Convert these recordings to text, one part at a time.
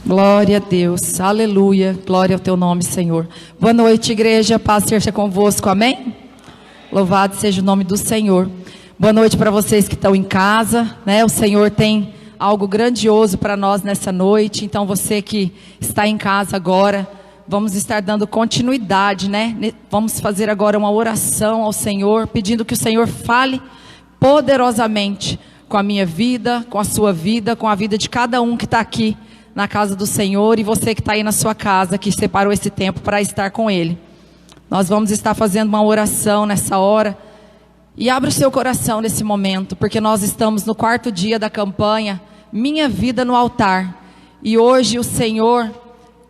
Glória a Deus, aleluia, glória ao teu nome, Senhor. Boa noite, igreja, paz seja convosco, amém? Louvado seja o nome do Senhor. Boa noite para vocês que estão em casa, né? O Senhor tem algo grandioso para nós nessa noite, então você que está em casa agora, vamos estar dando continuidade, né? Vamos fazer agora uma oração ao Senhor, pedindo que o Senhor fale poderosamente com a minha vida, com a sua vida, com a vida de cada um que está aqui na casa do Senhor, e você que está aí na sua casa, que separou esse tempo para estar com Ele. Nós vamos estar fazendo uma oração nessa hora, e abra o seu coração nesse momento, porque nós estamos no 4º dia da campanha, Minha Vida no Altar, e hoje o Senhor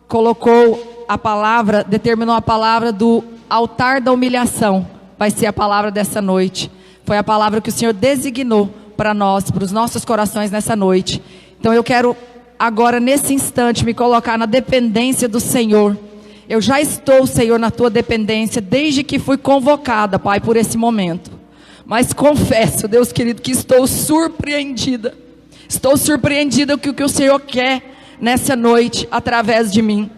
colocou a palavra, determinou a palavra do altar da humilhação, vai ser a palavra dessa noite, foi a palavra que o Senhor designou para nós, para os nossos corações nessa noite. Então eu quero agora nesse instante me colocar na dependência do Senhor. Eu já estou, Senhor, na tua dependência desde que fui convocada, Pai, por esse momento. Mas confesso, Deus querido, que estou surpreendida. Estou surpreendida com o que o Senhor quer nessa noite através de mim.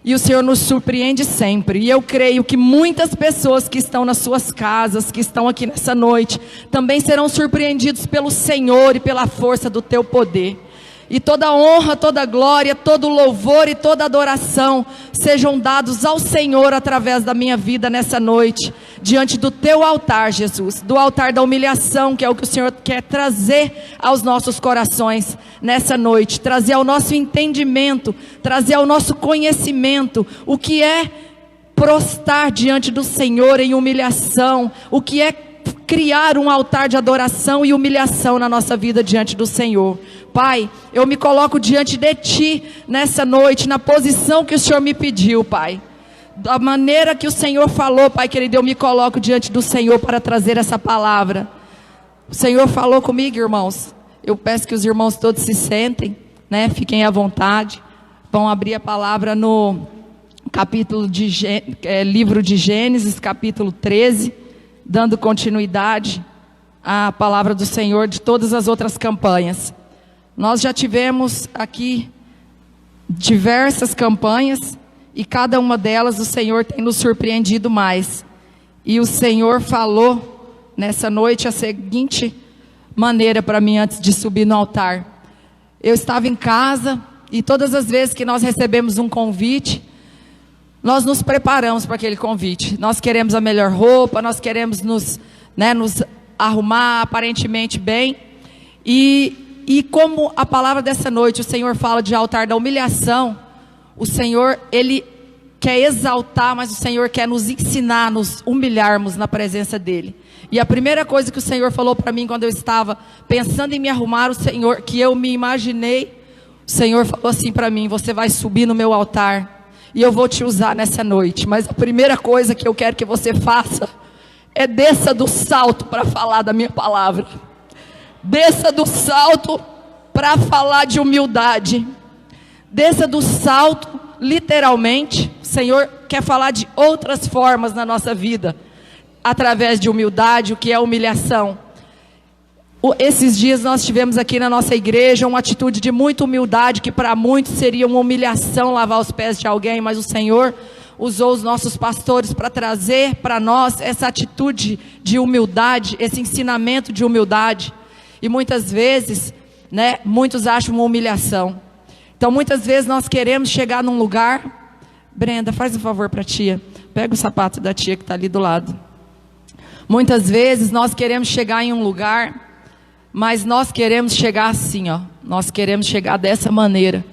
E o Senhor nos surpreende sempre. E eu creio que muitas pessoas que estão nas suas casas, que estão aqui nessa noite, também serão surpreendidos pelo Senhor e pela força do teu poder. E toda honra, toda glória, todo louvor e toda adoração sejam dados ao Senhor através da minha vida nessa noite, diante do teu altar, Jesus, do altar da humilhação, que é o que o Senhor quer trazer aos nossos corações nessa noite, trazer ao nosso entendimento, trazer ao nosso conhecimento o que é prostrar diante do Senhor em humilhação, o que é criar um altar de adoração e humilhação na nossa vida diante do Senhor. Pai, eu me coloco diante de Ti nessa noite, na posição que o Senhor me pediu, Pai. Da maneira que o Senhor falou, Pai querido, eu me coloco diante do Senhor para trazer essa palavra. O Senhor falou comigo, irmãos. Eu peço que os irmãos todos se sentem, né? Fiquem à vontade. Vão abrir a palavra no capítulo livro de Gênesis, capítulo 13, dando continuidade à palavra do Senhor de todas as outras campanhas. Nós já tivemos aqui diversas campanhas, e cada uma delas o Senhor tem nos surpreendido mais. E o Senhor falou nessa noite a seguinte maneira para mim antes de subir no altar. Eu estava em casa, e todas as vezes que nós recebemos um convite, nós nos preparamos para aquele convite. Nós queremos a melhor roupa, nós queremos nos arrumar aparentemente bem. E como a palavra dessa noite, o Senhor fala de altar da humilhação, o Senhor, Ele quer exaltar, mas o Senhor quer nos ensinar, nos humilharmos na presença dEle. E a primeira coisa que o Senhor falou para mim quando eu estava pensando em me arrumar, o Senhor, que eu me imaginei, o Senhor falou assim para mim: você vai subir no meu altar, e eu vou te usar nessa noite, mas a primeira coisa que eu quero que você faça, é desça do salto para falar da minha palavra. Desça do salto para falar de humildade. Desça do salto, literalmente. O Senhor quer falar de outras formas na nossa vida, através de humildade, o que é humilhação. Esses dias nós tivemos aqui na nossa igreja uma atitude de muita humildade, que para muitos seria uma humilhação lavar os pés de alguém, mas o Senhor usou os nossos pastores para trazer para nós essa atitude de humildade, esse ensinamento de humildade. E muitas vezes, né, muitos acham uma humilhação. Então muitas vezes nós queremos chegar num lugar. Brenda, faz um favor para a tia, pega o sapato da tia que está ali do lado. Muitas vezes nós queremos chegar em um lugar, mas nós queremos chegar assim, ó. Nós queremos chegar dessa maneira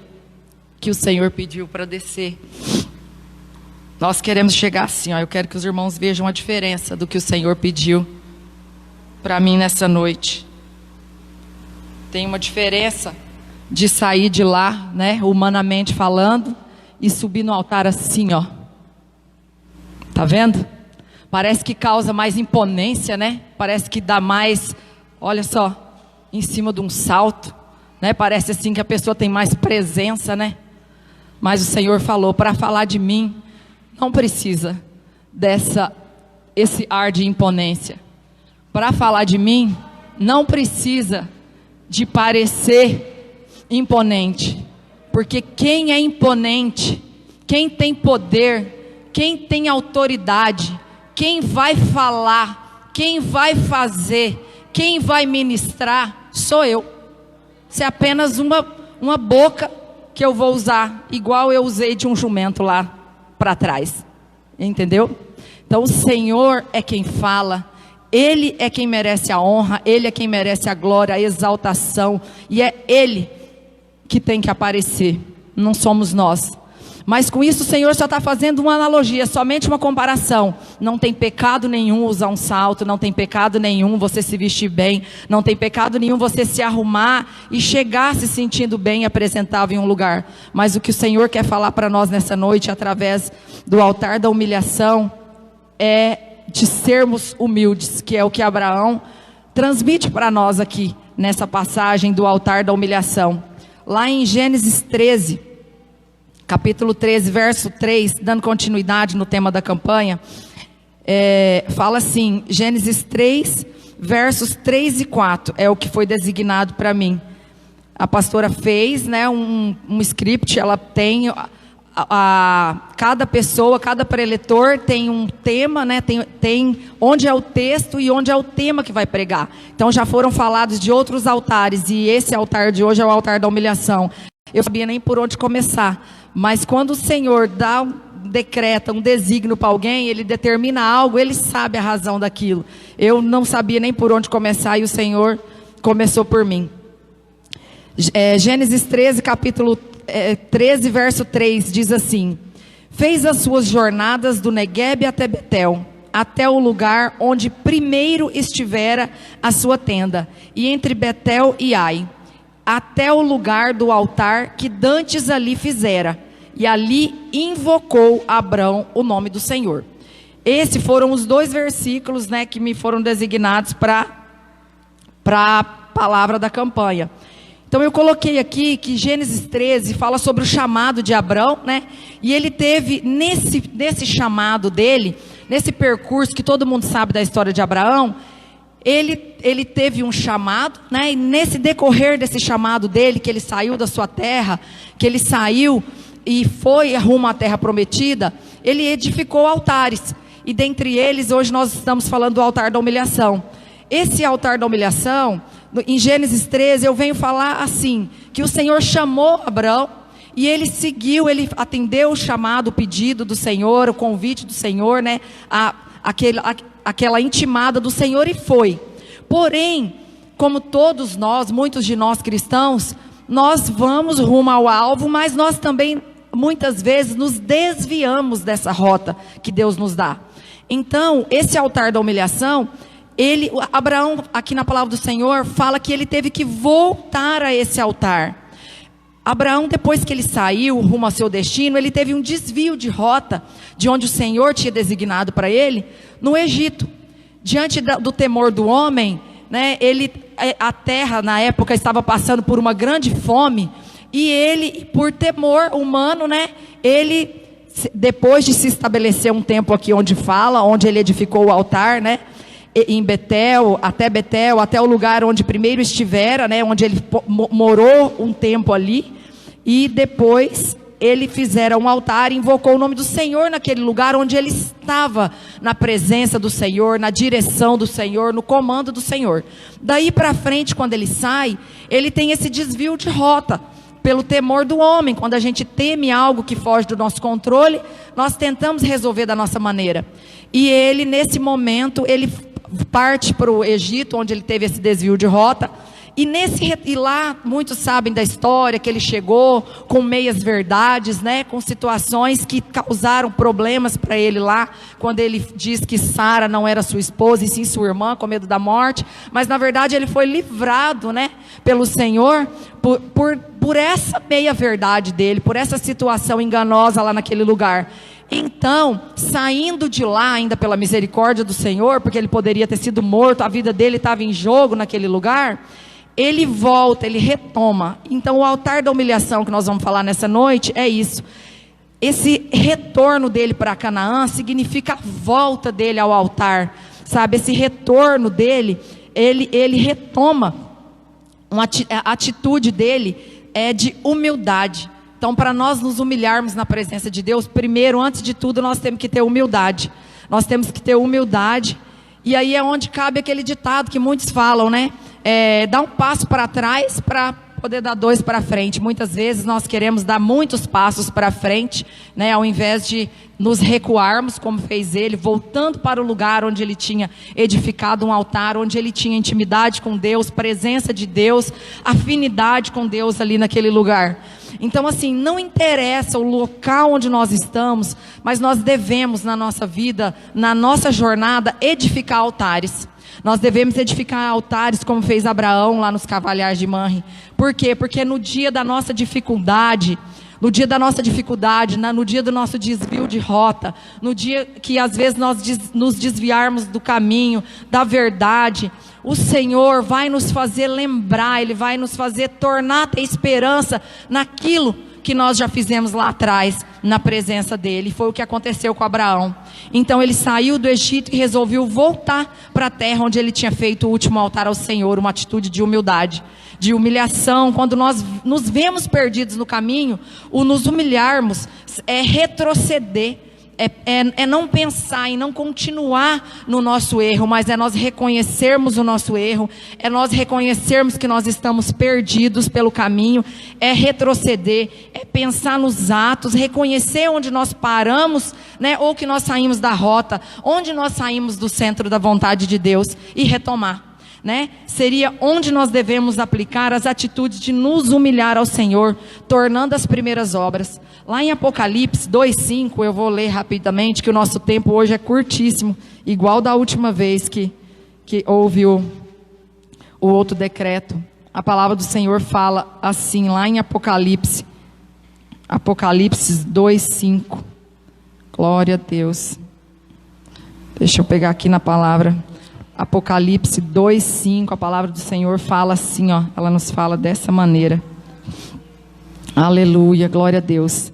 que o Senhor pediu para descer. Nós queremos chegar assim, ó. Eu quero que os irmãos vejam a diferença do que o Senhor pediu para mim nessa noite. Tem uma diferença de sair de lá, né, humanamente falando, e subir no altar assim, ó. Tá vendo? Parece que causa mais imponência, né? Parece que dá mais, olha só, em cima de um salto, né? Parece assim que a pessoa tem mais presença, né? Mas o Senhor falou, para falar de mim, não precisa esse ar de imponência. Para falar de mim, não precisa de parecer imponente. porque quem é imponente, quem tem poder, quem tem autoridade, quem vai falar, quem vai fazer, quem vai ministrar, sou eu. Isso é apenas uma boca que eu vou usar, igual eu usei de um jumento lá para trás. Entendeu? Então o Senhor é quem fala, Ele é quem merece a honra, Ele é quem merece a glória, a exaltação, e é Ele que tem que aparecer, não somos nós. Mas com isso o Senhor só está fazendo uma analogia, somente uma comparação. Não tem pecado nenhum usar um salto, não tem pecado nenhum você se vestir bem, não tem pecado nenhum você se arrumar e chegar se sentindo bem e apresentável em um lugar. Mas o que o Senhor quer falar para nós nessa noite, através do altar da humilhação, é de sermos humildes, que é o que Abraão transmite para nós aqui, nessa passagem do altar da humilhação. Lá em Gênesis 13, capítulo 13, verso 3, dando continuidade no tema da campanha, fala assim, Gênesis 3, versos 3 e 4, é o que foi designado para mim. A pastora fez, né, um script, ela tem, cada pessoa, cada preletor tem um tema, né, tem onde é o texto e onde é o tema que vai pregar. Então já foram falados de outros altares, e esse altar de hoje é o altar da humilhação. Eu não sabia nem por onde começar, mas quando o Senhor decreta um desígnio para alguém, Ele determina algo, Ele sabe a razão daquilo. Eu não sabia nem por onde começar, e o Senhor começou por mim. Gênesis 13, capítulo 13, verso 3, diz assim: fez as suas jornadas do Neguebe até Betel, até o lugar onde primeiro estivera a sua tenda, e entre Betel e Ai, até o lugar do altar que dantes ali fizera, e ali invocou Abrão o nome do Senhor. Esses foram os dois versículos, né, que me foram designados para a palavra da campanha. Então eu coloquei aqui que Gênesis 13 fala sobre o chamado de Abrão, né? E ele teve nesse chamado dele, nesse percurso que todo mundo sabe da história de Abraão, ele teve um chamado, né? E nesse decorrer desse chamado dele, que ele saiu da sua terra, que ele saiu e foi rumo à terra prometida, ele edificou altares. E dentre eles, hoje nós estamos falando do altar da humilhação. Esse altar da humilhação, em Gênesis 13, eu venho falar assim, que o Senhor chamou Abrão, e ele seguiu, ele atendeu o chamado, o pedido do Senhor, o convite do Senhor, né? Aquela intimada do Senhor, e foi. Porém, como todos nós, muitos de nós cristãos, nós vamos rumo ao alvo, mas nós também, muitas vezes, nos desviamos dessa rota que Deus nos dá. Então, esse altar da humilhação, Abraão, aqui na palavra do Senhor, fala que ele teve que voltar a esse altar. Abraão, depois que ele saiu rumo ao seu destino, ele teve um desvio de rota, de onde o Senhor tinha designado para ele, no Egito. Diante do temor do homem, né, a terra na época estava passando por uma grande fome, e ele, por temor humano, né, ele, depois de se estabelecer um tempo aqui onde ele edificou o altar, né, em Betel, até o lugar onde primeiro estivera, né, onde ele morou um tempo ali, e depois ele fizera um altar e invocou o nome do Senhor naquele lugar onde ele estava, na presença do Senhor, na direção do Senhor, no comando do Senhor. Daí para frente, quando ele sai, ele tem esse desvio de rota, pelo temor do homem. Quando a gente teme algo que foge do nosso controle, nós tentamos resolver da nossa maneira. E ele, nesse momento, ele parte para o Egito, onde ele teve esse desvio de rota, e lá muitos sabem da história, que ele chegou com meias verdades, né, com situações que causaram problemas para ele lá, quando ele diz que Sara não era sua esposa e sim sua irmã, com medo da morte, mas na verdade ele foi livrado, né, pelo Senhor, por essa meia verdade dele, por essa situação enganosa lá naquele lugar. Então, saindo de lá, ainda pela misericórdia do Senhor, porque ele poderia ter sido morto, a vida dele estava em jogo naquele lugar, ele volta, ele retoma. Então, o altar da humilhação que nós vamos falar nessa noite é isso. Esse retorno dele para Canaã significa a volta dele ao altar, sabe? Esse retorno dele, ele retoma, a atitude dele é de humildade. Então, para nós nos humilharmos na presença de Deus, primeiro, antes de tudo, nós temos que ter humildade. Nós temos que ter humildade. E aí é onde cabe aquele ditado que muitos falam, né? Dá um passo para trás para poder dar 2 para frente. Muitas vezes nós queremos dar muitos passos para frente, né? Ao invés de nos recuarmos, como fez ele, voltando para o lugar onde ele tinha edificado um altar, onde ele tinha intimidade com Deus, presença de Deus, afinidade com Deus ali naquele lugar. Então, assim, não interessa o local onde nós estamos, mas nós devemos, na nossa vida, na nossa jornada, edificar altares. Nós devemos edificar altares como fez Abraão lá nos Cavalhais de Manre. Por quê? Porque no dia da nossa dificuldade, no dia do nosso desvio de rota, no dia que às vezes nós nos desviarmos do caminho, da verdade, o Senhor vai nos fazer lembrar, Ele vai nos fazer tornar a ter esperança naquilo que nós já fizemos lá atrás, na presença dele. Foi o que aconteceu com Abraão. Então ele saiu do Egito e resolveu voltar para a terra onde ele tinha feito o último altar ao Senhor. Uma atitude de humildade, de humilhação. Quando nós nos vemos perdidos no caminho, o nos humilharmos é retroceder. É não pensar e não continuar no nosso erro, mas é nós reconhecermos o nosso erro, é nós reconhecermos que nós estamos perdidos pelo caminho, é retroceder, é pensar nos atos, reconhecer onde nós paramos, né, ou que nós saímos da rota, onde nós saímos do centro da vontade de Deus e retomar. Né? Seria onde nós devemos aplicar as atitudes de nos humilhar ao Senhor, tornando as primeiras obras. Lá em Apocalipse 2:5, eu vou ler rapidamente, que o nosso tempo hoje é curtíssimo, igual da última vez que houve o outro decreto. A palavra do Senhor fala assim, lá em Apocalipse 2:5. Glória a Deus. Deixa eu pegar aqui na palavra. Apocalipse 2:5, a palavra do Senhor fala assim, ó, ela nos fala dessa maneira. Aleluia, glória a Deus.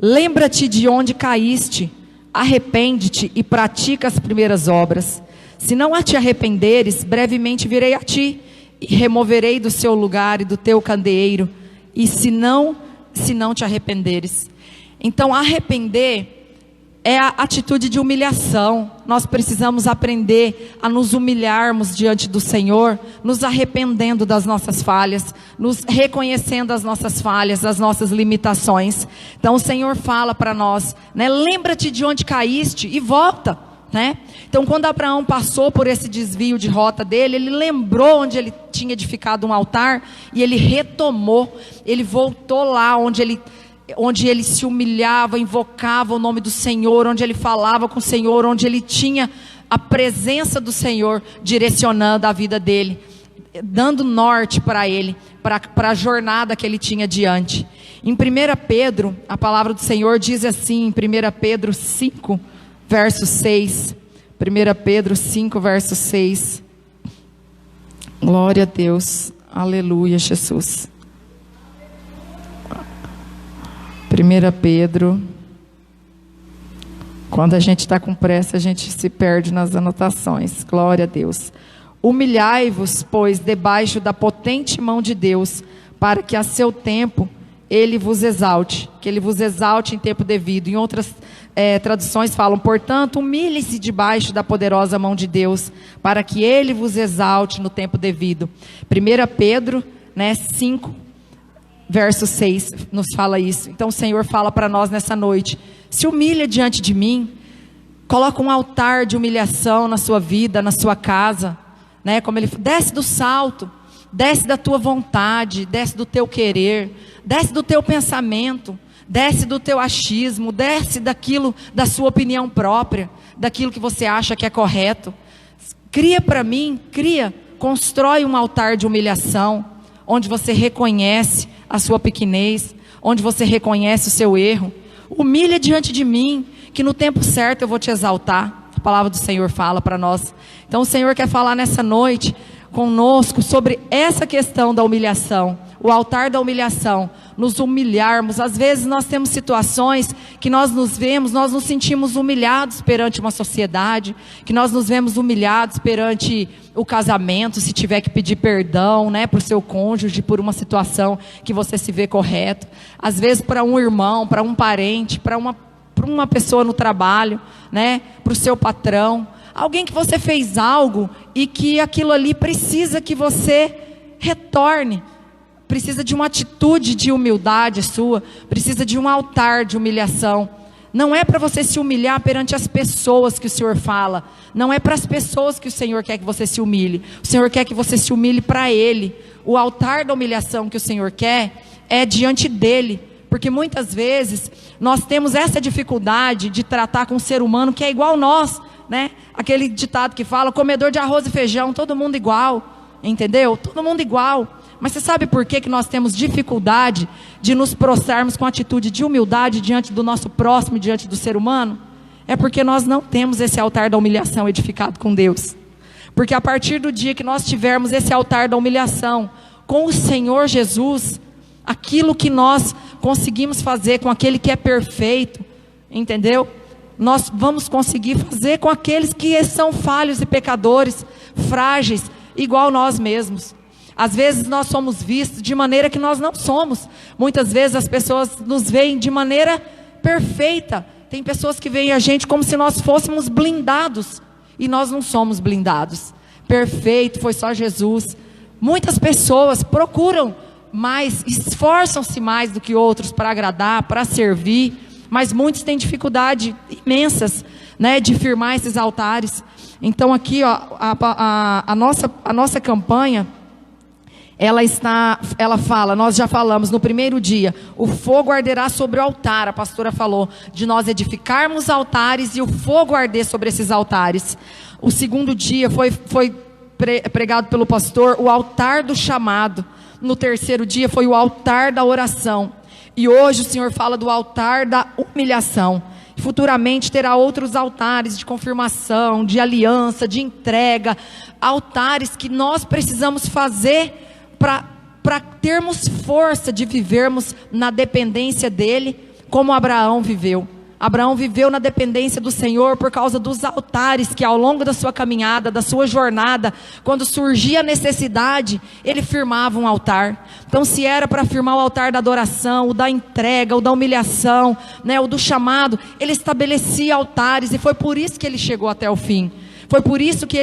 Lembra-te de onde caíste, arrepende-te e pratica as primeiras obras. Se não te arrependeres, brevemente virei a ti e removerei do seu lugar e do teu candeeiro. E se não te arrependeres. Então, arrepender é a atitude de humilhação. Nós precisamos aprender a nos humilharmos diante do Senhor, nos arrependendo das nossas falhas, nos reconhecendo as nossas falhas, as nossas limitações. Então o Senhor fala para nós, né? Lembra-te de onde caíste e volta, né? Então quando Abraão passou por esse desvio de rota dele, ele lembrou onde ele tinha edificado um altar e ele retomou, ele voltou lá onde ele se humilhava, invocava o nome do Senhor, onde ele falava com o Senhor, onde ele tinha a presença do Senhor direcionando a vida dele, dando norte para ele, para a jornada que ele tinha diante. Em 1 Pedro, a palavra do Senhor diz assim, em 1 Pedro 5, verso 6, 1 Pedro 5, verso 6, glória a Deus, aleluia, Jesus. 1 Pedro, quando a gente está com pressa, a gente se perde nas anotações, glória a Deus. Humilhai-vos, pois, debaixo da potente mão de Deus, para que a seu tempo Ele vos exalte, que Ele vos exalte em tempo devido. Em outras traduções falam, portanto, humilhe-se debaixo da poderosa mão de Deus, para que Ele vos exalte no tempo devido. 1 Pedro, 5, verso 6 nos fala isso. Então o Senhor fala para nós nessa noite, se humilha diante de mim, coloca um altar de humilhação na sua vida, na sua casa, né? Como ele desce do salto, desce da tua vontade, desce do teu querer, desce do teu pensamento, desce do teu achismo, desce daquilo, da sua opinião própria, daquilo que você acha que é correto. Cria para mim, constrói um altar de humilhação, onde você reconhece a sua pequenez, onde você reconhece o seu erro. Humilha diante de mim, que no tempo certo eu vou te exaltar. A palavra do Senhor fala para nós. Então o Senhor quer falar nessa noite conosco sobre essa questão da humilhação, o altar da humilhação, nos humilharmos. Às vezes nós temos situações que nós nos sentimos humilhados perante uma sociedade, que nós nos vemos humilhados perante o casamento, se tiver que pedir perdão, né, para o seu cônjuge, por uma situação que você se vê correto. Às vezes para um irmão, para um parente, para uma pessoa no trabalho, né, para o seu patrão. Alguém que você fez algo e que aquilo ali precisa que você retorne. Precisa de uma atitude de humildade sua, precisa de um altar de humilhação. Não é para você se humilhar perante as pessoas que o Senhor fala, não é para as pessoas que o Senhor quer que você se humilhe, o Senhor quer que você se humilhe para Ele. O altar da humilhação que o Senhor quer é diante dEle, porque muitas vezes nós temos essa dificuldade de tratar com um ser humano que é igual nós, né? Aquele ditado que fala, comedor de arroz e feijão, todo mundo igual, entendeu? Todo mundo igual. Mas você sabe por que nós temos dificuldade de nos prostrarmos com atitude de humildade diante do nosso próximo, diante do ser humano? É porque nós não temos esse altar da humilhação edificado com Deus. Porque a partir do dia que nós tivermos esse altar da humilhação com o Senhor Jesus, aquilo que nós conseguimos fazer com aquele que é perfeito, entendeu? Nós vamos conseguir fazer com aqueles que são falhos e pecadores, frágeis, igual nós mesmos. Às vezes nós somos vistos de maneira que nós não somos. Muitas vezes as pessoas nos veem de maneira perfeita. Tem pessoas que veem a gente como se nós fôssemos blindados. E nós não somos blindados. Perfeito foi só Jesus. Muitas pessoas procuram mais, esforçam-se mais do que outros para agradar, para servir. Mas muitos têm dificuldade imensas, né, de firmar esses altares. Então aqui, ó, a nossa campanha, ela fala, nós já falamos no primeiro dia, o fogo arderá sobre o altar. A pastora falou de nós edificarmos altares e o fogo arder sobre esses altares. O segundo dia foi pregado pelo pastor, o altar do chamado. No terceiro dia foi o altar da oração. E hoje o Senhor fala do altar da humilhação. Futuramente terá outros altares de confirmação, de aliança, de entrega. Altares que nós precisamos fazer para termos força de vivermos na dependência dEle, como Abraão viveu. Abraão viveu na dependência do Senhor por causa dos altares que ao longo da sua caminhada, da sua jornada, quando surgia a necessidade, ele firmava um altar. Então se era para firmar o altar da adoração, o da entrega, o da humilhação, né, o do chamado, ele estabelecia altares e foi por isso que ele chegou até o fim. Foi por isso que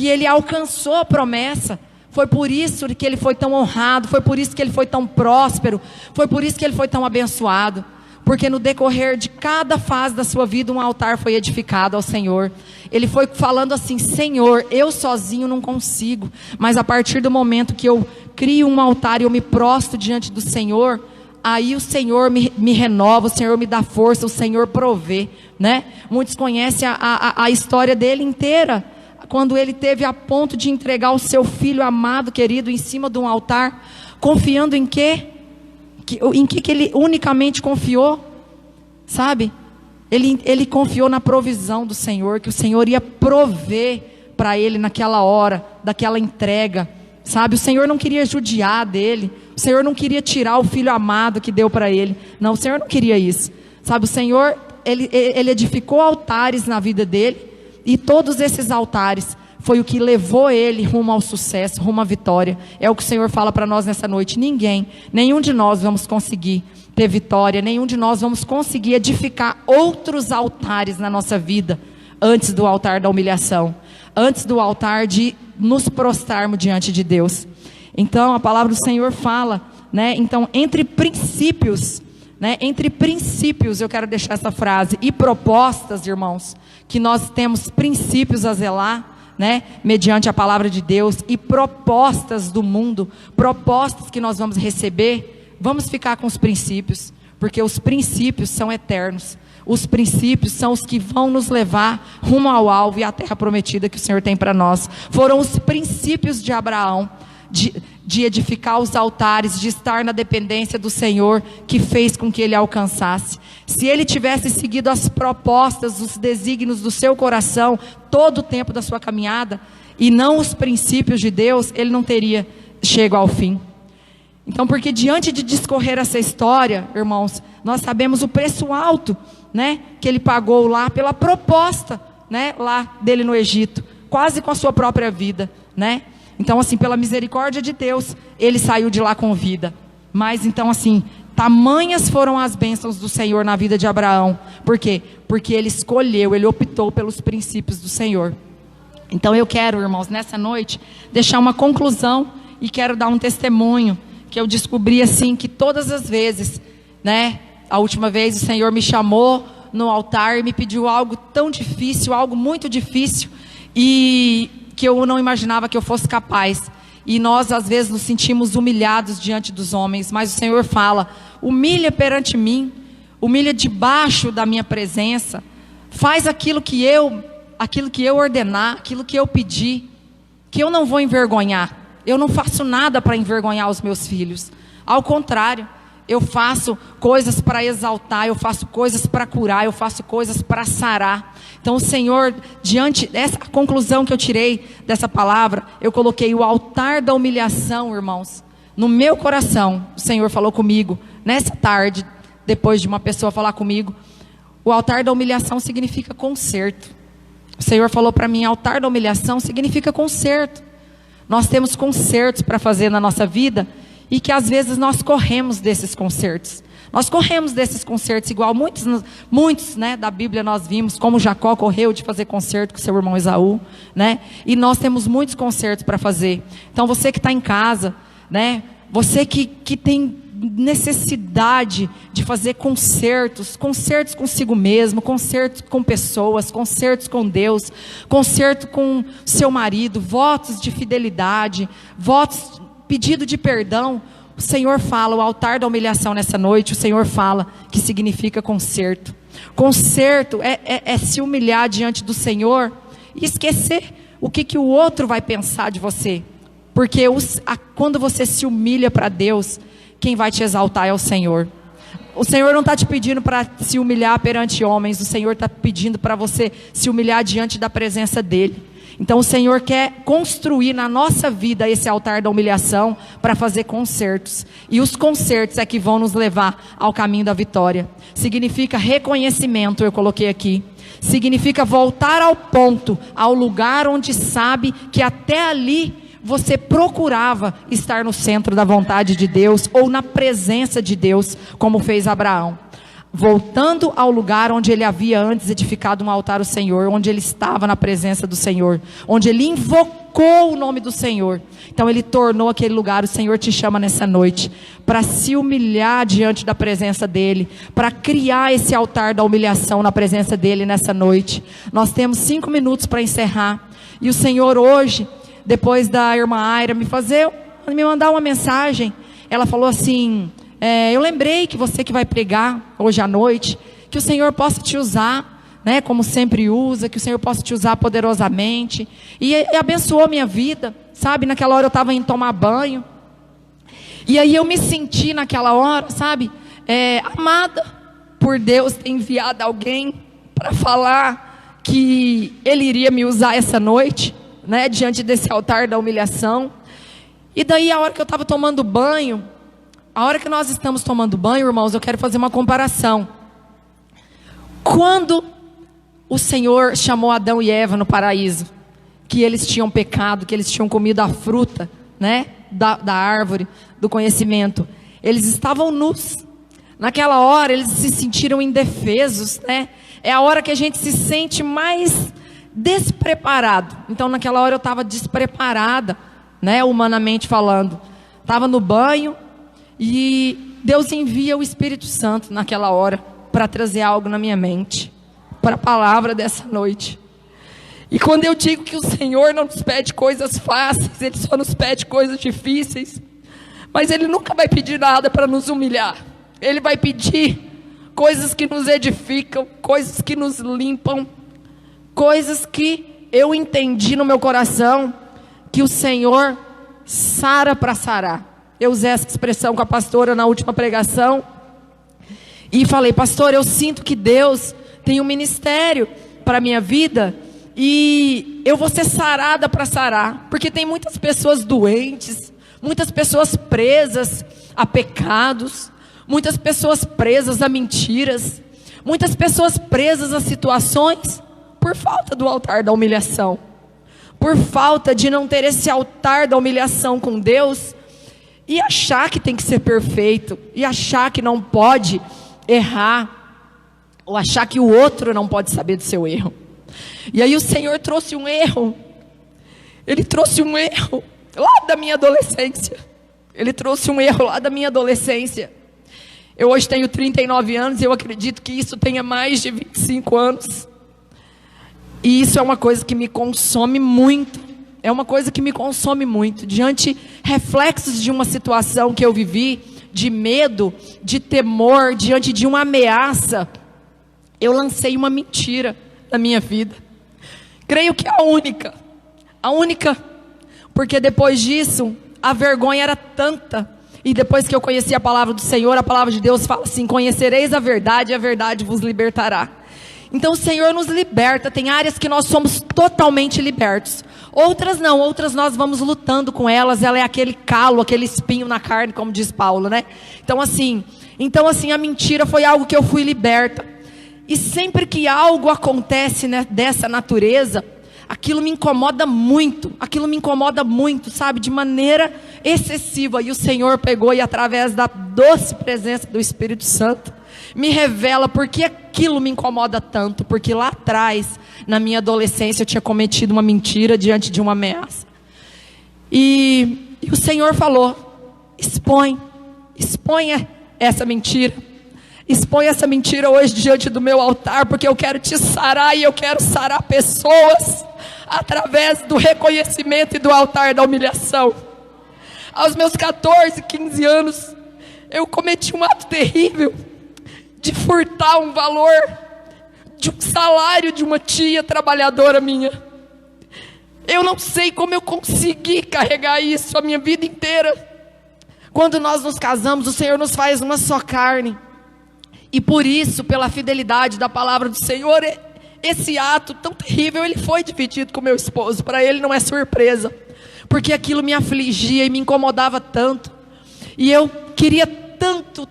ele alcançou a promessa. Foi por isso que ele foi tão honrado, foi por isso que ele foi tão próspero, foi por isso que ele foi tão abençoado. Porque no decorrer de cada fase da sua vida, um altar foi edificado ao Senhor. Ele foi falando assim, Senhor, eu sozinho não consigo, mas a partir do momento que eu crio um altar e eu me prostro diante do Senhor, aí o Senhor me renova, o Senhor me dá força, o Senhor provê, né? Muitos conhecem a história dele inteira, quando ele teve a ponto de entregar o seu filho amado, querido, em cima de um altar, confiando em quê? Em que ele unicamente confiou, sabe? Ele confiou na provisão do Senhor, que o Senhor ia prover para ele naquela hora, daquela entrega, sabe? O Senhor não queria judiar dele, o Senhor não queria tirar o filho amado que deu para ele, não, o Senhor não queria isso, sabe? O Senhor, ele edificou altares na vida dele, e todos esses altares foi o que levou ele rumo ao sucesso, rumo à vitória. É o que o Senhor fala para nós nessa noite. Nenhum de nós vamos conseguir ter vitória, nenhum de nós vamos conseguir edificar outros altares na nossa vida, antes do altar da humilhação, antes do altar de nos prostrarmos diante de Deus. Então a palavra do Senhor fala, né? Então entre princípios, né? Entre princípios, eu quero deixar essa frase, e propostas, irmãos, que nós temos princípios a zelar, né, mediante a palavra de Deus, e propostas do mundo, propostas que nós vamos receber, vamos ficar com os princípios, porque os princípios são eternos, os princípios são os que vão nos levar rumo ao alvo e à terra prometida que o Senhor tem para nós. Foram os princípios de Abraão, de edificar os altares, de estar na dependência do Senhor, que fez com que ele alcançasse. Se ele tivesse seguido as propostas, os desígnios do seu coração, todo o tempo da sua caminhada, e não os princípios de Deus, ele não teria chegado ao fim. Então, porque diante de discorrer essa história, irmãos, nós sabemos o preço alto, né, que ele pagou lá pela proposta, né, lá dele no Egito, quase com a sua própria vida, né? Então, assim, pela misericórdia de Deus, ele saiu de lá com vida. Mas então, assim, tamanhas foram as bênçãos do Senhor na vida de Abraão. Por quê? Porque ele escolheu, ele optou pelos princípios do Senhor. Então eu quero, irmãos, nessa noite, deixar uma conclusão e quero dar um testemunho, que eu descobri assim, que todas as vezes, né, a última vez o Senhor me chamou no altar e me pediu algo tão difícil, algo muito difícil, e que eu não imaginava que eu fosse capaz. E nós às vezes nos sentimos humilhados diante dos homens, mas o Senhor fala: humilha perante mim, humilha debaixo da minha presença, faz aquilo que eu ordenar, aquilo que eu pedir, que eu não vou envergonhar. Eu não faço nada para envergonhar os meus filhos, ao contrário, eu faço coisas para exaltar, eu faço coisas para curar, eu faço coisas para sarar. Então o Senhor, diante dessa conclusão que eu tirei dessa palavra, eu coloquei o altar da humilhação, irmãos, no meu coração. O Senhor falou comigo, nessa tarde, depois de uma pessoa falar comigo, o altar da humilhação significa conserto. O Senhor falou para mim, altar da humilhação significa conserto. Nós temos consertos para fazer na nossa vida, e que às vezes nós corremos desses concertos. Nós corremos desses concertos, igual muitos, né, da Bíblia nós vimos, como Jacó correu de fazer concerto com seu irmão Esaú, né? E nós temos muitos concertos para fazer. Então você que está em casa, né, você que tem necessidade de fazer concertos consigo mesmo, concertos com pessoas, concertos com Deus, concerto com seu marido, votos de fidelidade, votos, pedido de perdão. O Senhor fala, o altar da humilhação nessa noite, o Senhor fala que significa conserto. Conserto é se humilhar diante do Senhor e esquecer o que o outro vai pensar de você. Porque quando você se humilha para Deus, quem vai te exaltar é o Senhor. O Senhor não está te pedindo para se humilhar perante homens, o Senhor está pedindo para você se humilhar diante da presença dEle. Então o Senhor quer construir na nossa vida esse altar da humilhação para fazer concertos. E os concertos é que vão nos levar ao caminho da vitória. Significa reconhecimento, eu coloquei aqui. Significa voltar ao ponto, ao lugar onde sabe que até ali você procurava estar no centro da vontade de Deus ou na presença de Deus, como fez Abraão. Voltando ao lugar onde ele havia antes edificado um altar ao Senhor, onde ele estava na presença do Senhor, onde ele invocou o nome do Senhor. Então ele tornou aquele lugar. O Senhor te chama nessa noite para se humilhar diante da presença dEle, para criar esse altar da humilhação na presença dEle nessa noite. Nós temos 5 minutos para encerrar, e o Senhor hoje, depois da irmã Aira me mandar uma mensagem, ela falou assim: eu lembrei que você que vai pregar hoje à noite, que o Senhor possa te usar, né, como sempre usa, que o Senhor possa te usar poderosamente, e abençoou a minha vida, sabe, naquela hora eu estava indo tomar banho, e aí eu me senti naquela hora, sabe, amada por Deus, ter enviado alguém para falar que Ele iria me usar essa noite, né, diante desse altar da humilhação. E daí a hora que eu estava tomando banho, a hora que nós estamos tomando banho, irmãos, eu quero fazer uma comparação. Quando o Senhor chamou Adão e Eva no paraíso, que eles tinham pecado, que eles tinham comido a fruta, né, da árvore do conhecimento, eles estavam nus. Naquela hora eles se sentiram indefesos, né? É a hora que a gente se sente mais despreparado. Então naquela hora eu estava despreparada, né, humanamente falando. Estava no banho, e Deus envia o Espírito Santo naquela hora para trazer algo na minha mente, para a palavra dessa noite. E quando eu digo que o Senhor não nos pede coisas fáceis, Ele só nos pede coisas difíceis, mas Ele nunca vai pedir nada para nos humilhar. Ele vai pedir coisas que nos edificam, coisas que nos limpam, coisas que eu entendi no meu coração, que o Senhor sara para sarar. Eu usei essa expressão com a pastora na última pregação, e falei: pastor, eu sinto que Deus tem um ministério para a minha vida, e eu vou ser sarada para sarar, porque tem muitas pessoas doentes, muitas pessoas presas, a pecados, muitas pessoas presas a mentiras, muitas pessoas presas a situações por falta do altar da humilhação, por falta de não ter esse altar da humilhação com Deus, e achar que tem que ser perfeito, e achar que não pode errar, ou achar que o outro não pode saber do seu erro. E aí o Senhor trouxe um erro, Ele trouxe um erro lá da minha adolescência, Ele trouxe um erro lá da minha adolescência. Eu hoje tenho 39 anos, e eu acredito que isso tenha mais de 25 anos, e isso é uma coisa que me consome muito, é uma coisa que me consome muito, diante reflexos de uma situação que eu vivi, de medo, de temor, diante de uma ameaça, eu lancei uma mentira na minha vida, creio que a única, porque depois disso, a vergonha era tanta, e depois que eu conheci a palavra do Senhor, a palavra de Deus fala assim: conhecereis a verdade, e a verdade vos libertará. Então o Senhor nos liberta. Tem áreas que nós somos totalmente libertos, outras não, outras nós vamos lutando com elas. Ela é aquele calo, aquele espinho na carne, como diz Paulo, né? Então assim, a mentira foi algo que eu fui liberta. E sempre que algo acontece, né, dessa natureza, aquilo me incomoda muito, sabe, de maneira excessiva. E o Senhor pegou e, através da doce presença do Espírito Santo, me revela por que aquilo me incomoda tanto. Porque lá atrás, na minha adolescência, eu tinha cometido uma mentira diante de uma ameaça. E o Senhor falou: exponha essa mentira. Expõe essa mentira hoje diante do meu altar, porque eu quero te sarar, e eu quero sarar pessoas através do reconhecimento e do altar da humilhação. Aos meus 14, 15 anos, eu cometi um ato terrível de furtar um valor de um salário de uma tia trabalhadora minha. Eu não sei como eu consegui carregar isso a minha vida inteira. Quando nós nos casamos, o Senhor nos faz uma só carne. E por isso, pela fidelidade da palavra do Senhor, esse ato tão terrível, ele foi dividido com meu esposo. Para ele não é surpresa, porque aquilo me afligia e me incomodava tanto. E eu queria tanto,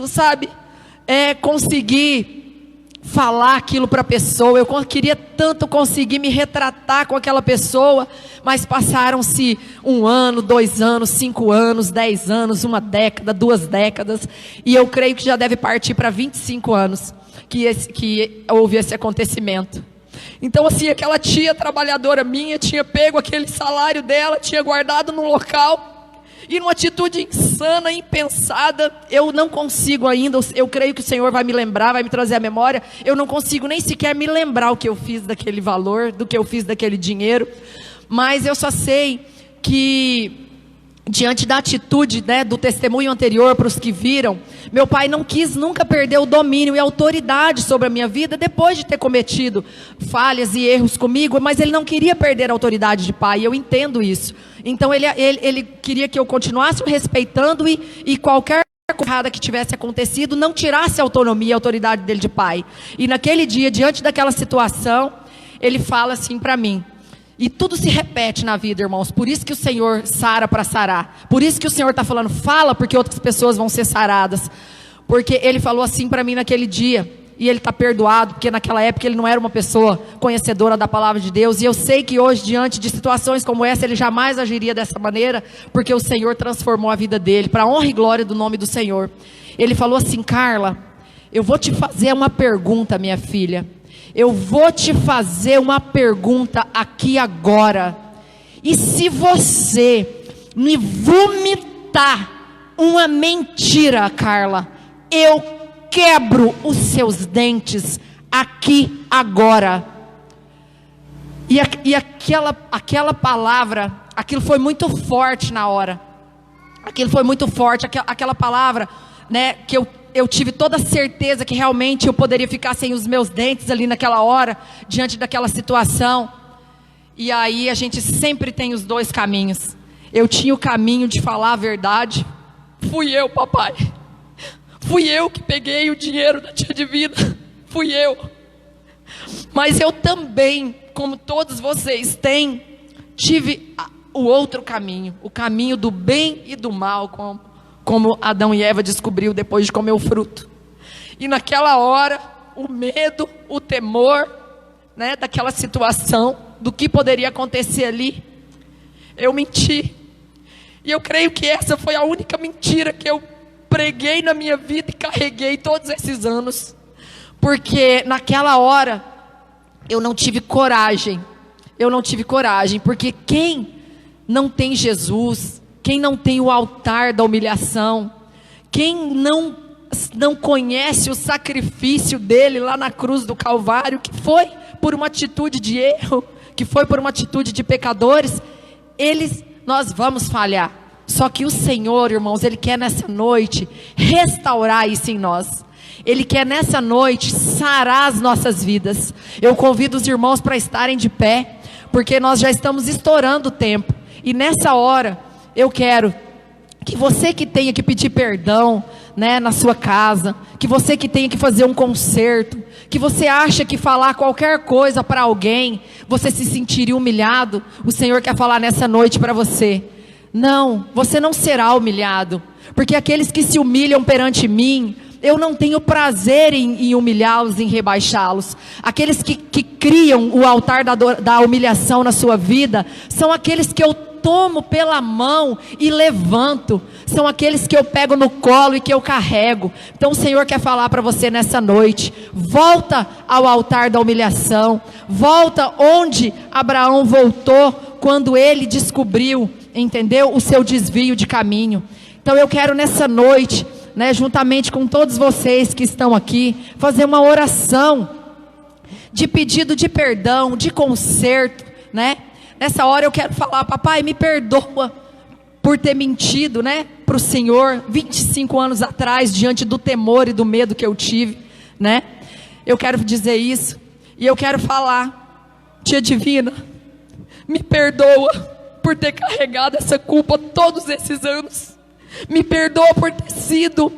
sabe, conseguir falar aquilo para a pessoa. Eu queria tanto conseguir me retratar com aquela pessoa. Mas passaram-se 1 ano, 2 anos, 5 anos, 10 anos, 1 década, 2 décadas. E eu creio que já deve partir para 25 anos que houve esse acontecimento. Então assim, aquela tia trabalhadora minha tinha pego aquele salário dela, tinha guardado num local, e numa atitude insana, impensada. Eu não consigo ainda, eu creio que o Senhor vai me lembrar, vai me trazer à memória. Eu não consigo nem sequer me lembrar o que eu fiz daquele valor, do que eu fiz daquele dinheiro. Mas eu só sei que, diante da atitude, né, do testemunho anterior, para os que viram, meu pai não quis nunca perder o domínio e a autoridade sobre a minha vida, depois de ter cometido falhas e erros comigo. Mas ele não queria perder a autoridade de pai, e eu entendo isso. Então ele queria que eu continuasse o respeitando, e qualquer coisa errada que tivesse acontecido não tirasse a autonomia e a autoridade dele de pai. E naquele dia, diante daquela situação, ele fala assim para mim. E tudo se repete na vida, irmãos. Por isso que o Senhor sara para sarar. Por isso que o Senhor está falando, fala, porque outras pessoas vão ser saradas. Porque ele falou assim para mim naquele dia. E ele está perdoado, porque naquela época ele não era uma pessoa conhecedora da palavra de Deus. E eu sei que hoje, diante de situações como essa, ele jamais agiria dessa maneira, porque o Senhor transformou a vida dele, para a honra e glória do nome do Senhor. Ele falou assim: Carla, eu vou te fazer uma pergunta, minha filha. Eu vou te fazer uma pergunta aqui agora. E se você me vomitar uma mentira, Carla, eu quebro os seus dentes aqui agora. E aquela palavra, aquilo foi muito forte na hora. Aquilo foi muito forte, aquela palavra, né, que eu tive toda a certeza que realmente eu poderia ficar sem os meus dentes ali naquela hora, diante daquela situação. E aí a gente sempre tem os dois caminhos. Eu tinha o caminho de falar a verdade. Fui eu, papai. Fui eu que peguei o dinheiro da tia Divina. Fui eu. Mas eu também, como todos vocês têm, tive o outro caminho. O caminho do bem e do mal, como Adão e Eva descobriu depois de comer o fruto. E naquela hora, o medo, o temor, né, daquela situação, do que poderia acontecer ali, eu menti. E eu creio que essa foi a única mentira que eu preguei na minha vida e carreguei todos esses anos. Porque naquela hora, eu não tive coragem. Eu não tive coragem, porque quem não tem Jesus, quem não tem o altar da humilhação, quem não conhece o sacrifício dele lá na cruz do Calvário, que foi por uma atitude de erro, que foi por uma atitude de pecadores, nós vamos falhar. Só que o Senhor, irmãos, Ele quer nessa noite restaurar isso em nós. Ele quer nessa noite sarar as nossas vidas. Eu convido os irmãos para estarem de pé, porque nós já estamos estourando o tempo. E nessa hora, eu quero que você que tenha que pedir perdão, né, na sua casa, que você que tenha que fazer um conserto, que você acha que falar qualquer coisa para alguém, você se sentiria humilhado, o Senhor quer falar nessa noite para você. Não, você não será humilhado, porque aqueles que se humilham perante mim, eu não tenho prazer em humilhá-los, em rebaixá-los. Aqueles que criam o altar da humilhação na sua vida, são aqueles que eu tomo pela mão e levanto, são aqueles que eu pego no colo e que eu carrego. Então o Senhor quer falar para você nessa noite, volta ao altar da humilhação, volta onde Abraão voltou, quando ele descobriu, entendeu, o seu desvio de caminho. Então eu quero nessa noite, né, juntamente com todos vocês que estão aqui, fazer uma oração de pedido de perdão, de conserto, né? Nessa hora eu quero falar, papai, me perdoa por ter mentido, né, para o Senhor, 25 anos atrás, diante do temor e do medo que eu tive, né? Eu quero dizer isso, e eu quero falar, tia divina, me perdoa por ter carregado essa culpa todos esses anos. Me perdoa por ter sido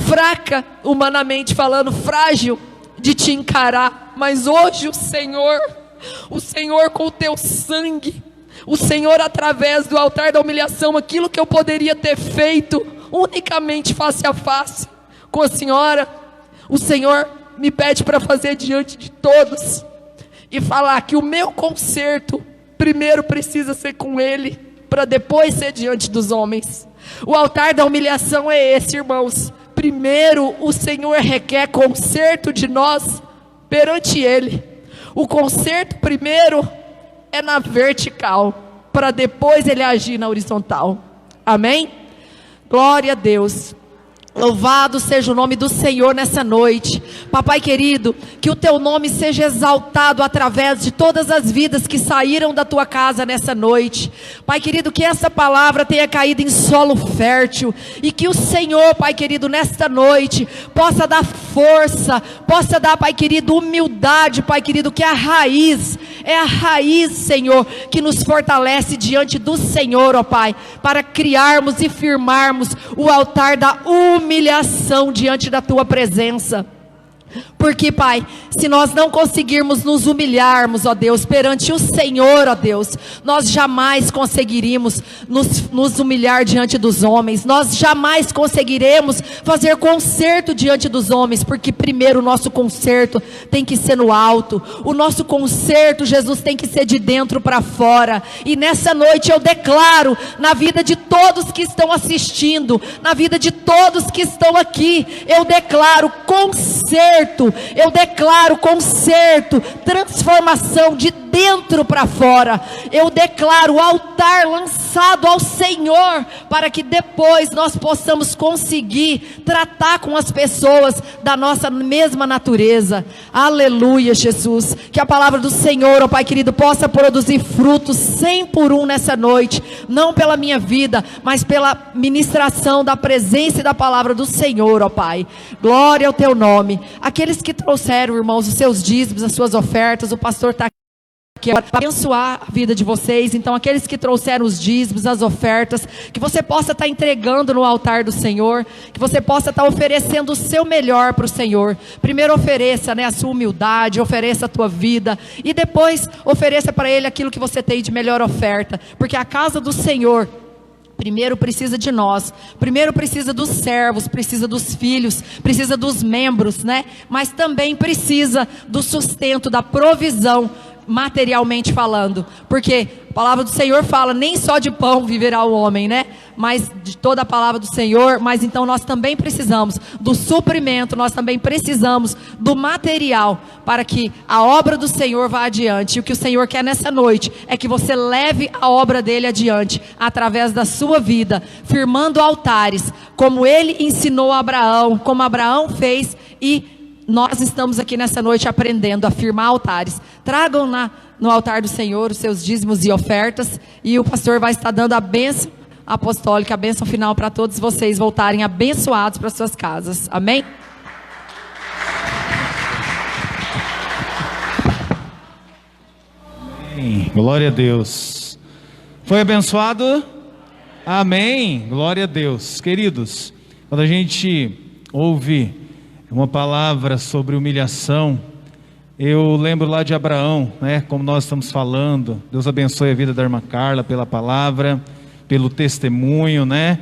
fraca, humanamente falando, frágil de te encarar. Mas hoje o Senhor com o teu sangue, o Senhor através do altar da humilhação, aquilo que eu poderia ter feito unicamente face a face com a senhora, o Senhor me pede para fazer diante de todos e falar que o meu conserto primeiro precisa ser com Ele, para depois ser diante dos homens. O altar da humilhação é esse, irmãos. Primeiro o Senhor requer conserto de nós perante Ele. O conserto primeiro é na vertical, para depois Ele agir na horizontal. Amém? Glória a Deus. Louvado seja o nome do Senhor nessa noite. Papai querido, que o teu nome seja exaltado através de todas as vidas que saíram da tua casa nessa noite. Pai querido, que essa palavra tenha caído em solo fértil, e que o Senhor, Pai querido, nesta noite possa dar força, possa dar, Pai querido, humildade, Pai querido, que é a raiz, Senhor, que nos fortalece diante do Senhor, ó Pai, para criarmos e firmarmos o altar da humilhação diante da tua presença. Porque, Pai, se nós não conseguirmos nos humilharmos, ó Deus, perante o Senhor, ó Deus, nós jamais conseguiríamos nos humilhar diante dos homens, nós jamais conseguiremos fazer conserto diante dos homens, porque primeiro o nosso conserto tem que ser no alto, o nosso conserto, Jesus, tem que ser de dentro para fora. E nessa noite eu declaro, na vida de todos que estão assistindo, na vida de todos que estão aqui, eu declaro conserto, eu declaro conserto, transformação de dentro para fora. Eu declaro altar lançado ao Senhor, para que depois nós possamos conseguir tratar com as pessoas da nossa mesma natureza. Aleluia, Jesus. Que a palavra do Senhor, ó Pai querido, possa produzir frutos 100 por 1 nessa noite, não pela minha vida, mas pela ministração da presença e da palavra do Senhor, ó Pai. Glória ao teu nome. Aqueles que trouxeram, irmãos, os seus dízimos, as suas ofertas, o pastor está aqui para abençoar a vida de vocês. Então aqueles que trouxeram os dízimos, as ofertas, que você possa estar entregando no altar do Senhor, que você possa estar oferecendo o seu melhor para o Senhor. Primeiro ofereça, né, a sua humildade, ofereça a tua vida, e depois ofereça para Ele aquilo que você tem de melhor oferta, porque a casa do Senhor Primeiro precisa de nós, primeiro precisa dos servos, precisa dos filhos, precisa dos membros, né? Mas também precisa do sustento, da provisão, materialmente falando, porque a palavra do Senhor fala, nem só de pão viverá o homem, né? Mas de toda a palavra do Senhor, mas então nós também precisamos do suprimento, nós também precisamos do material, para que a obra do Senhor vá adiante. E o que o Senhor quer nessa noite, é que você leve a obra dele adiante, através da sua vida, firmando altares, como ele ensinou a Abraão, como Abraão fez, e nós estamos aqui nessa noite aprendendo a firmar altares. Tragam no altar do Senhor os seus dízimos e ofertas, e o pastor vai estar dando a bênção apostólica, a bênção final para todos vocês voltarem abençoados para suas casas. Amém? Amém. Glória a Deus. Foi abençoado? Amém. Glória a Deus. Queridos, quando a gente ouve uma palavra sobre humilhação, eu lembro lá de Abraão, né? Como nós estamos falando. Deus abençoe a vida da irmã Carla pela palavra, pelo testemunho, né?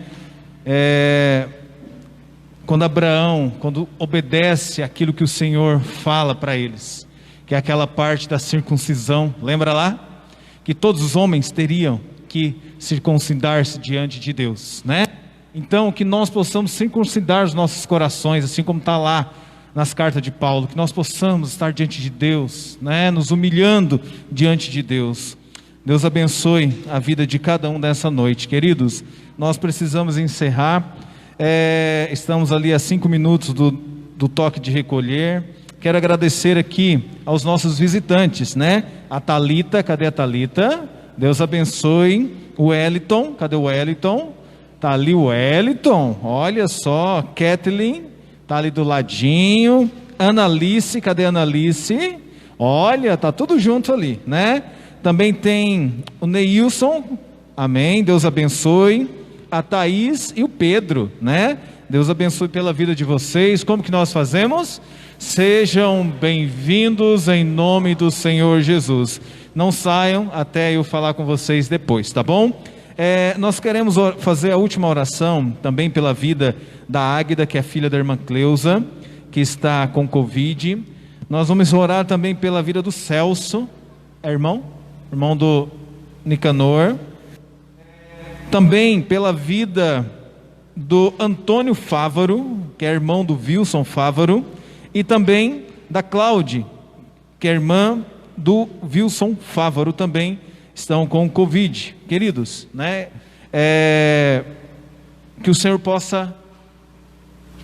Quando Abraão, quando obedece aquilo que o Senhor fala para eles, que é aquela parte da circuncisão, lembra lá? Que todos os homens teriam que circuncidar-se diante de Deus, né? Então, que nós possamos circuncidar os nossos corações, assim como está lá nas cartas de Paulo, que nós possamos estar diante de Deus, né? Nos humilhando diante de Deus. Deus abençoe a vida de cada um dessa noite. Queridos, nós precisamos encerrar, estamos ali a 5 minutos do toque de recolher. Quero agradecer aqui aos nossos visitantes, né? A Thalita, cadê a Thalita? Deus abençoe. O Wellington, cadê o Wellington? Está ali o Wellington, olha só. Kathleen, está ali do ladinho. Analice, cadê a Analice? Olha, está tudo junto ali, né? Também tem o Neilson, amém, Deus abençoe. A Thaís e o Pedro, né? Deus abençoe pela vida de vocês. Como que nós fazemos? Sejam bem-vindos em nome do Senhor Jesus. Não saiam até eu falar com vocês depois, tá bom? Nós queremos fazer a última oração também pela vida da Águida, que é filha da irmã Cleusa, que está com Covid. Nós vamos orar também pela vida do Celso, irmão do Nicanor. Também pela vida do Antônio Fávaro, que é irmão do Wilson Fávaro, e também da Cláudia, que é irmã do Wilson Fávaro, também estão com Covid. Queridos, né? Que o Senhor possa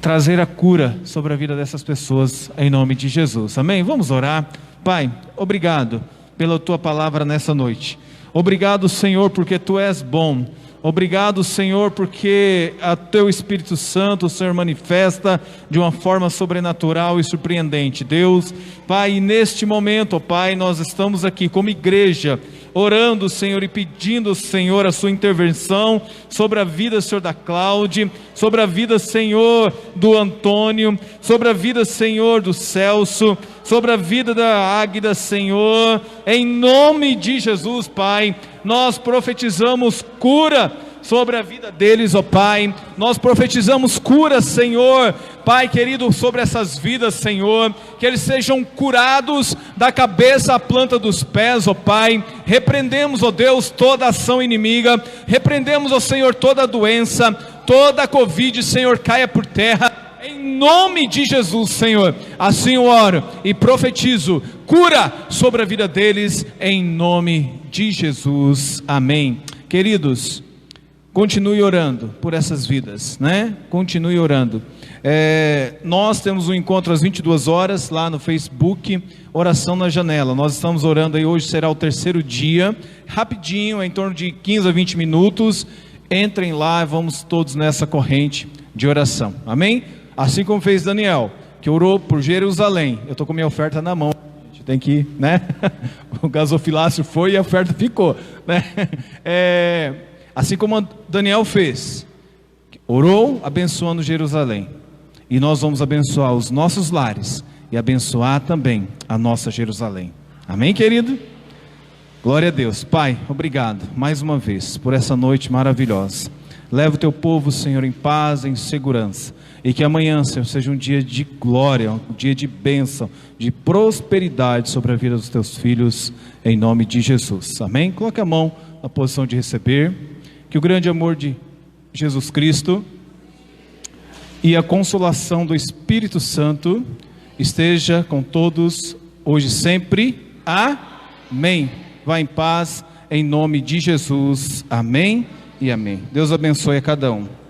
trazer a cura sobre a vida dessas pessoas, em nome de Jesus, amém? Vamos orar. Pai, obrigado pela tua palavra nessa noite. Obrigado, Senhor, porque tu és bom. Obrigado, Senhor, porque a teu Espírito Santo, o Senhor, manifesta de uma forma sobrenatural e surpreendente. Deus, Pai, neste momento, ó Pai, nós estamos aqui como igreja, orando, Senhor, e pedindo, Senhor, a sua intervenção sobre a vida, Senhor, da Cláudia, sobre a vida, Senhor, do Antônio, sobre a vida, Senhor, do Celso, sobre a vida da Águida, Senhor, em nome de Jesus, Pai. Nós profetizamos cura sobre a vida deles, ó Pai. Nós profetizamos cura, Senhor, Pai querido, sobre essas vidas, Senhor, que eles sejam curados da cabeça à planta dos pés, ó Pai. Repreendemos, ó Deus, toda ação inimiga, repreendemos, ó Senhor, toda doença, toda a Covid, Senhor, caia por terra, em nome de Jesus, Senhor. Assim eu oro e profetizo cura sobre a vida deles, em nome de Jesus, amém. Queridos, continue orando por essas vidas, né? Continue orando. Nós temos um encontro às 22 horas lá no Facebook, Oração na Janela. Nós estamos orando aí, hoje será o 3º dia, rapidinho, em torno de 15 a 20 minutos. Entrem lá, vamos todos nessa corrente de oração, amém? Assim como fez Daniel, que orou por Jerusalém. Eu estou com minha oferta na mão, a gente tem que, né? O gasofilácio foi e a oferta ficou, né? Assim como Daniel fez, orou abençoando Jerusalém, e nós vamos abençoar os nossos lares e abençoar também a nossa Jerusalém, amém, querido? Glória a Deus. Pai, obrigado mais uma vez por essa noite maravilhosa. Leva o teu povo, Senhor, em paz, em segurança. E que amanhã, Senhor, seja um dia de glória, um dia de bênção, de prosperidade sobre a vida dos teus filhos, em nome de Jesus. Amém? Coloque a mão na posição de receber. Que o grande amor de Jesus Cristo e a consolação do Espírito Santo esteja com todos, hoje e sempre. Amém. Vá em paz, em nome de Jesus. Amém e amém. Deus abençoe a cada um.